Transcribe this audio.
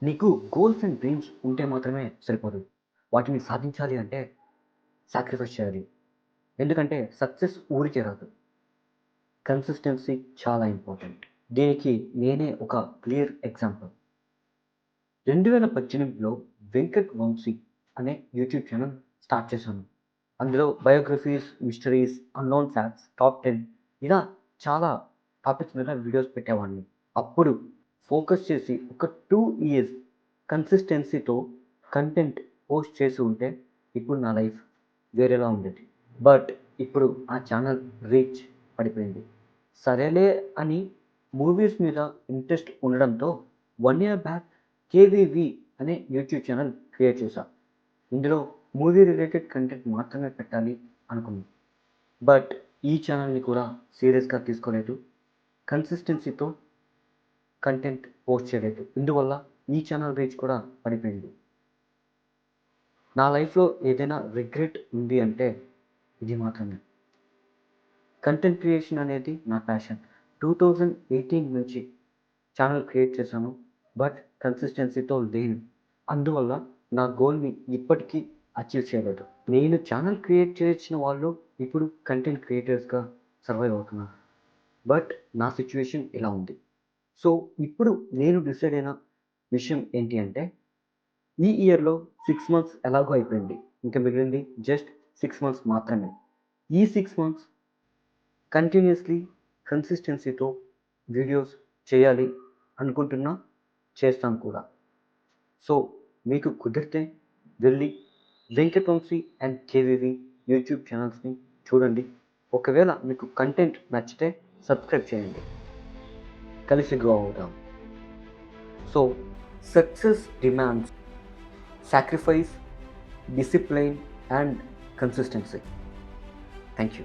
నీకు goals and dreams ఉంటే మాత్రమే సరిపోదు. వాటిని సాధించాలి అంటే సాక్రిఫైస్ చేయాలి. ఎందుకంటే సక్సెస్ ఊరికే రాదు. కన్సిస్టెన్సీ చాలా ఇంపార్టెంట్. దీనికి నేనే ఒక క్లియర్ ఎగ్జాంపుల్. 2018లో వెంకట్ వంశీ అనే యూట్యూబ్ ఛానల్ స్టార్ట్ చేశాను. అందులో biographies, mysteries, unknown facts, top 10 ఇలా చాలా టాపిక్స్ మీద వీడియోస్ పెట్టేవాడిని. అప్పుడు ఫోకస్ చేసి ఒక 2 ఇయర్స్ కన్సిస్టెన్సీతో కంటెంట్ పోస్ట్ చేసి ఉంటే ఇప్పుడు నా లైఫ్ వేరేలా ఉండేది. బట్ ఇప్పుడు ఆ ఛానల్ రీచ్ పడిపోయింది. సరేలే అని మూవీస్ మీద ఇంట్రెస్ట్ ఉండడంతో 1 ఇయర్ బ్యాక్ కేవీవి అనే యూట్యూబ్ ఛానల్ క్రియేట్ చేశా. ఇందులో మూవీ రిలేటెడ్ కంటెంట్ మాత్రమే పెట్టాలి అనుకున్నాను. బట్ ఈ ఛానల్ని కూడా సీరియస్గా తీసుకోలేదు. కన్సిస్టెన్సీతో కంటెంట్ పోస్ట్ చేయలేదు. ఇందువల్ల ఈ ఛానల్ రీచ్ కూడా పడిపోయింది. నా లైఫ్లో ఏదైనా రిగ్రెట్ ఉంది అంటే ఇది మాత్రమే. కంటెంట్ క్రియేషన్ అనేది నా ప్యాషన్. 2018 నుంచి ఛానల్ క్రియేట్ చేశాను. బట్ కన్సిస్టెన్సీతో లేను. అందువల్ల నా గోల్ని ఇప్పటికీ అచీవ్ చేయలేదు. నేను ఛానల్ క్రియేట్ చేసిన వాళ్ళు ఇప్పుడు కంటెంట్ క్రియేటర్స్గా సర్వైవ్ అవుతున్నారు. బట్ నా సిచ్యువేషన్ ఇలా ఉంది. సో ఇప్పుడు నేను డిసైడ్ అయిన విషయం ఏంటి అంటే ఈ ఇయర్లో 6 మంత్స్ ఎలాగో అయిపోయింది. ఇంకా మిగిలింది జస్ట్ 6 మంత్స్ మాత్రమే. ఈ 6 మంత్స్ కంటిన్యూస్లీ కన్సిస్టెన్సీతో వీడియోస్ చేయాలి అనుకుంటున్నా, చేస్తాను కూడా. సో మీకు కుదిరితే వెళ్ళి Venkat Vamsi and KVV YouTube ఛానల్స్ని చూడండి. ఒకవేళ మీకు కంటెంట్ నచ్చితే సబ్స్క్రైబ్ చేయండి. కలిసి గ్రో అవుదాం. So success demands sacrifice, discipline and consistency. Thank you.